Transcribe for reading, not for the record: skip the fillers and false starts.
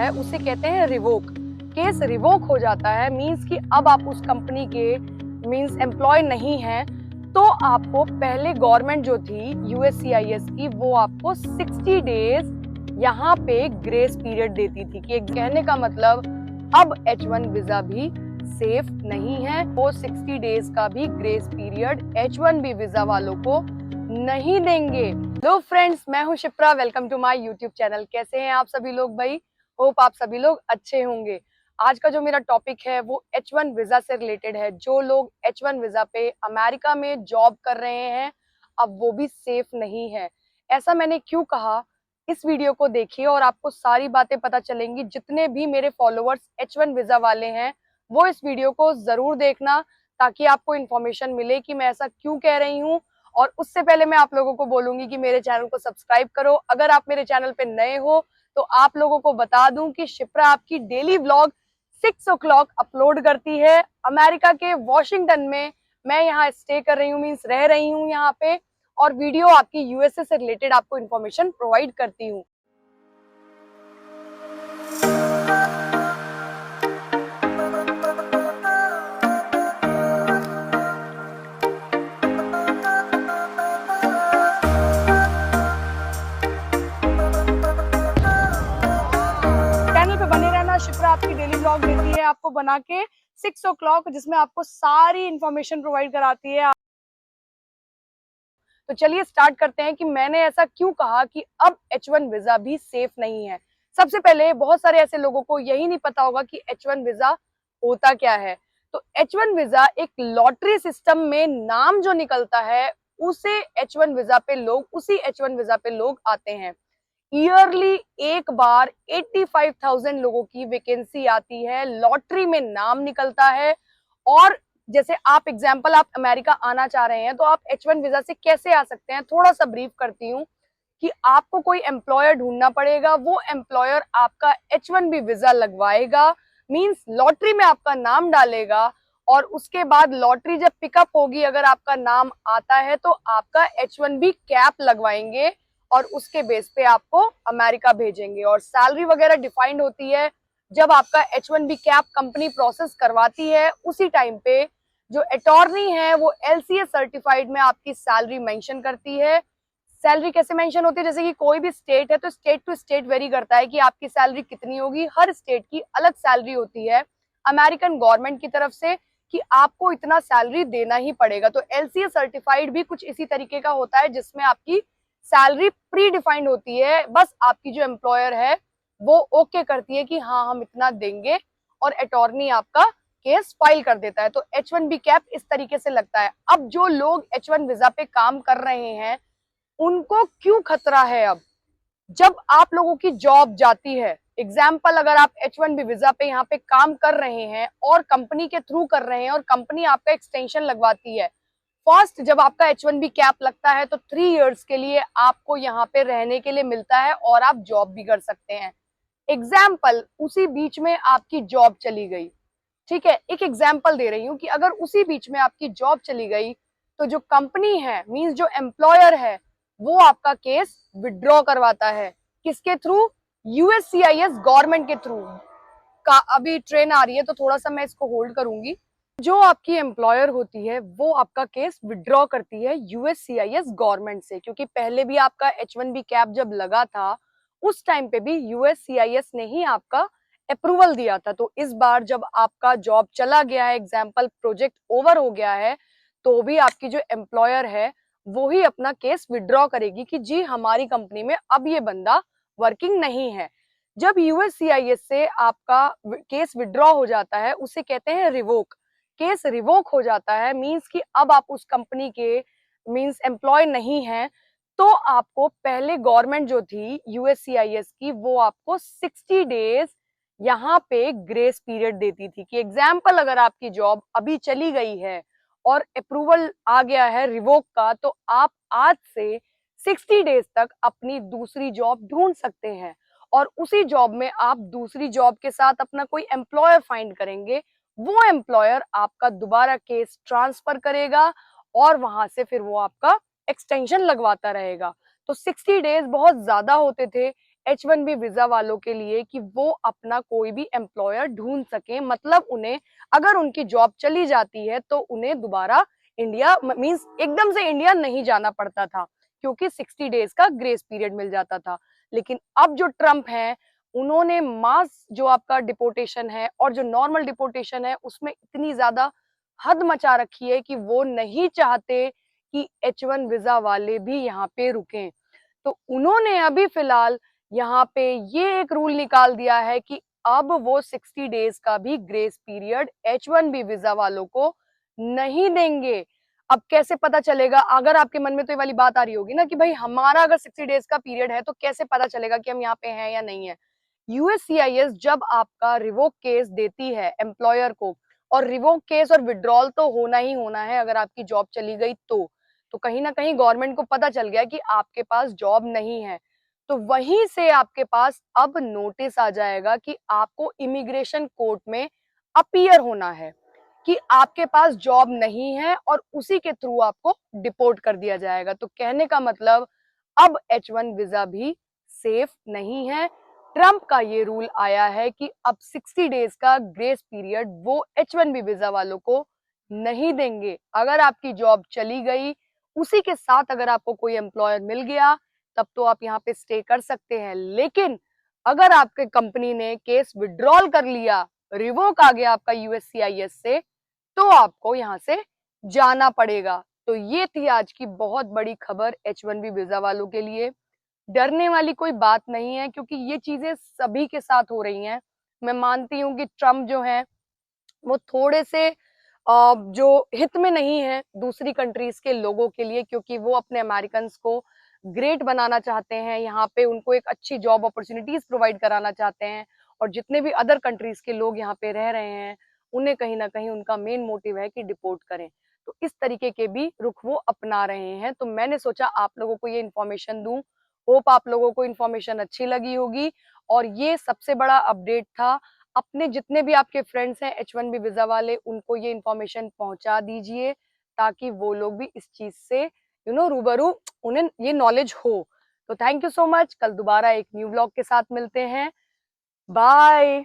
है उसे कहते हैं रिवोक। केस रिवोक हो जाता है मींस कि अब आप उस कंपनी के मींस एम्प्लॉय नहीं हैं, तो आपको पहले गवर्नमेंट जो थी यूएससीआईएस की वो आपको 60 डेज यहाँ पे ग्रेस पीरियड देती थी कि कहने का मतलब अब H1 वीजा भी सेफ नहीं है। वो 60 डेज का भी ग्रेस पीरियड H1B वीजा वालों को नहीं देंगे। हेलो फ्रेंड्स, मैं हूं Shipra, welcome to my YouTube channel. कैसे हैं आप सभी लोग भाई? होप आप सभी लोग अच्छे होंगे। आज का जो मेरा टॉपिक है वो H1 वीजा से रिलेटेड है। जो लोग H1 वीजा पे अमेरिका में जॉब कर रहे हैं, अब वो भी सेफ नहीं है। ऐसा मैंने क्यों कहा, इस वीडियो को देखिए और आपको सारी बातें पता चलेंगी। जितने भी मेरे फॉलोअर्स H1 वीजा वाले हैं वो इस वीडियो को जरूर देखना, ताकि आपको इन्फॉर्मेशन मिले कि मैं ऐसा क्यों कह रही हूँ। और उससे पहले मैं आप लोगों को बोलूंगी कि मेरे चैनल को सब्सक्राइब करो। अगर आप मेरे चैनल पे नए हो तो आप लोगों को बता दूं कि शिप्रा आपकी डेली व्लॉग 6 o'clock अपलोड करती है अमेरिका के वॉशिंगटन में। मैं यहाँ स्टे कर रही हूँ, मीन्स रह रही हूँ यहाँ पे, और वीडियो आपकी यूएसए से रिलेटेड आपको इन्फॉर्मेशन प्रोवाइड करती हूँ। शिप्रा आपकी डेली ब्लॉग देती है आपको बना के 6 o'clock, जिसमें आपको सारी इंफॉर्मेशन प्रोवाइड कराती है। तो चलिए स्टार्ट करते हैं कि मैंने ऐसा क्यों कहा कि अब H1 वीजा भी सेफ नहीं है। सबसे पहले बहुत सारे ऐसे लोगों को यही नहीं पता होगा कि H1 वीजा होता क्या है। तो H1 वीजा एक लॉटरी सिस्टम में नाम जो निकलता है उसी H1 वीजा पे लोग आते हैं। ईयरली एक बार 85,000 लोगों की वैकेंसी आती है, लॉटरी में नाम निकलता है। और जैसे आप आप अमेरिका आना चाह रहे हैं तो आप H1 वीजा से कैसे आ सकते हैं, थोड़ा सा ब्रीफ करती हूँ कि आपको कोई एम्प्लॉयर ढूंढना पड़ेगा। वो एम्प्लॉयर आपका H1B वीजा लगवाएगा, मींस लॉटरी में आपका नाम डालेगा, और उसके बाद लॉटरी जब पिकअप होगी, अगर आपका नाम आता है तो आपका H1B कैप लगवाएंगे और उसके बेस पे आपको अमेरिका भेजेंगे। और सैलरी वगैरह डिफाइंड होती है। जब आपका H1B कैप कंपनी प्रोसेस करवाती है उसी टाइम पे जो अटॉर्नी है वो LCA सर्टिफाइड में आपकी सैलरी मेंशन करती है। सैलरी कैसे मेंशन होती है, जैसे कि कोई भी स्टेट है तो स्टेट टू स्टेट वेरी करता है कि आपकी सैलरी कितनी होगी। हर स्टेट की अलग सैलरी होती है अमेरिकन गवर्नमेंट की तरफ से कि आपको इतना सैलरी देना ही पड़ेगा। तो LCA सर्टिफाइड भी कुछ इसी तरीके का होता है, जिसमें आपकी सैलरी प्री डिफाइंड होती है। बस आपकी जो एम्प्लॉयर है वो ओके करती है कि हाँ हम इतना देंगे, और अटॉर्नी आपका केस फाइल कर देता है। तो H1B कैप इस तरीके से लगता है। अब जो लोग H1 वीजा पे काम कर रहे हैं उनको क्यों खतरा है? अब जब आप लोगों की जॉब जाती है, एग्जाम्पल अगर आप H1B वीजा पे यहाँ पे काम कर रहे हैं और कंपनी के थ्रू कर रहे हैं और कंपनी आपका एक्सटेंशन लगवाती है, फर्स्ट जब आपका H1B कैप लगता है तो 3 इयर्स के लिए आपको यहाँ पे रहने के लिए मिलता है और आप जॉब भी कर सकते हैं। एग्जाम्पल, उसी बीच में आपकी जॉब चली गई, ठीक है, एक एग्जाम्पल दे रही हूँ कि अगर उसी बीच में आपकी जॉब चली गई तो जो कंपनी है मींस जो एम्प्लॉयर है वो आपका केस विड्रॉ करवाता है। किसके थ्रू? यूएससीआईएस गवर्नमेंट के थ्रू। का अभी ट्रेन आ रही है तो थोड़ा सा मैं इसको होल्ड करूंगी। जो आपकी एम्प्लॉयर होती है वो आपका केस विड्रॉ करती है यूएससीआईएस गवर्नमेंट से, क्योंकि पहले भी आपका H1B कैप जब लगा था उस टाइम पे भी यूएससीआईएस ने ही आपका अप्रूवल दिया था। तो इस बार जब आपका जॉब चला गया है, एग्जाम्पल प्रोजेक्ट ओवर हो गया है, तो भी आपकी जो एम्प्लॉयर है वो ही अपना केस विड्रॉ करेगी कि जी हमारी कंपनी में अब ये बंदा वर्किंग नहीं है। जब यूएससीआईएस से आपका केस विड्रॉ हो जाता है उसे कहते हैं रिवोक। केस रिवोक हो जाता है मींस कि अब आप उस कंपनी के मींस एम्प्लॉय नहीं हैं, तो आपको पहले गवर्नमेंट जो थी यूएससीआईएस की वो आपको 60 डेज यहाँ पे ग्रेस पीरियड देती थी कि एग्जाम्पल अगर आपकी जॉब अभी चली गई है और अप्रूवल आ गया है रिवोक का, तो आप आज से 60 डेज तक अपनी दूसरी जॉब ढूंढ सकते हैं और उसी जॉब में आप दूसरी जॉब के साथ अपना कोई एम्प्लॉयर फाइंड करेंगे। वो एम्प्लॉयर आपका दोबारा केस ट्रांसफर करेगा और वहां से फिर वो आपका एक्सटेंशन लगवाता रहेगा। तो 60 डेज बहुत ज्यादा होते थे। H1B वीजा वालों के लिए कि वो अपना कोई भी एम्प्लॉयर ढूंढ सके, मतलब उन्हें अगर उनकी जॉब चली जाती है तो उन्हें दोबारा इंडिया मींस एकदम से इंडिया नहीं जाना पड़ता था, क्योंकि 60 डेज का ग्रेस पीरियड मिल जाता था। लेकिन अब जो ट्रम्प है, उन्होंने मास जो आपका डिपोर्टेशन है और जो नॉर्मल डिपोर्टेशन है उसमें इतनी ज्यादा हद मचा रखी है कि वो नहीं चाहते कि H1 वीजा वाले भी यहाँ पे रुकें। तो उन्होंने अभी फिलहाल यहाँ पे ये एक रूल निकाल दिया है कि अब वो 60 डेज का भी ग्रेस पीरियड H1B वीजा वालों को नहीं देंगे। अब कैसे पता चलेगा? अगर आपके मन में तो ये वाली बात आ रही होगी ना कि भाई हमारा अगर 60 डेज का पीरियड है तो कैसे पता चलेगा कि हम यहाँ पे हैं या नहीं है। यूएससीआईएस जब आपका रिवोक केस देती है एम्प्लॉयर को, और रिवोक केस और विड्रॉल तो होना ही होना है अगर आपकी जॉब चली गई तो कहीं ना कहीं गवर्नमेंट को पता चल गया कि आपके पास जॉब नहीं है, तो वहीं से आपके पास अब नोटिस आ जाएगा कि आपको इमिग्रेशन कोर्ट में अपीयर होना है कि आपके पास जॉब नहीं है, और उसी के थ्रू आपको डिपोर्ट कर दिया जाएगा। तो कहने का मतलब अब H1 वीजा भी सेफ नहीं है। ट्रम्प का ये रूल आया है कि अब 60 डेज का ग्रेस पीरियड वो H1B वीजा वालों को नहीं देंगे। अगर आपकी जॉब चली गई, उसी के साथ अगर आपको कोई एम्प्लॉयर मिल गया, तब तो आप यहाँ पे स्टे कर सकते हैं। लेकिन अगर आपके कंपनी ने केस विड्रॉल कर लिया, रिवोक आ गया आपका यूएससीआईएस से, तो आपको यहाँ से जाना पड़ेगा। तो ये थी आज की बहुत बड़ी खबर H1B वीजा वालों के लिए। डरने वाली कोई बात नहीं है, क्योंकि ये चीजें सभी के साथ हो रही हैं। मैं मानती हूँ कि ट्रम्प जो है वो थोड़े से जो हित में नहीं है दूसरी कंट्रीज के लोगों के लिए, क्योंकि वो अपने अमेरिकन को ग्रेट बनाना चाहते हैं, यहाँ पे उनको एक अच्छी जॉब अपॉर्चुनिटीज प्रोवाइड कराना चाहते हैं, और जितने भी अदर कंट्रीज के लोग यहाँ पे रह रहे हैं उन्हें कहीं ना कहीं उनका मेन मोटिव है कि डिपोर्ट करें। तो इस तरीके के भी रुख वो अपना रहे हैं। तो मैंने सोचा आप लोगों को ये इन्फॉर्मेशन दूं। होप आप लोगों को इन्फॉर्मेशन अच्छी लगी होगी, और ये सबसे बड़ा अपडेट था। अपने जितने भी आपके फ्रेंड्स हैं H1B वीजा वाले, उनको ये इन्फॉर्मेशन पहुंचा दीजिए, ताकि वो लोग भी इस चीज से रूबरू उन्हें ये नॉलेज हो। तो थैंक यू सो मच। कल दोबारा एक न्यू व्लॉग के साथ मिलते हैं। बाय।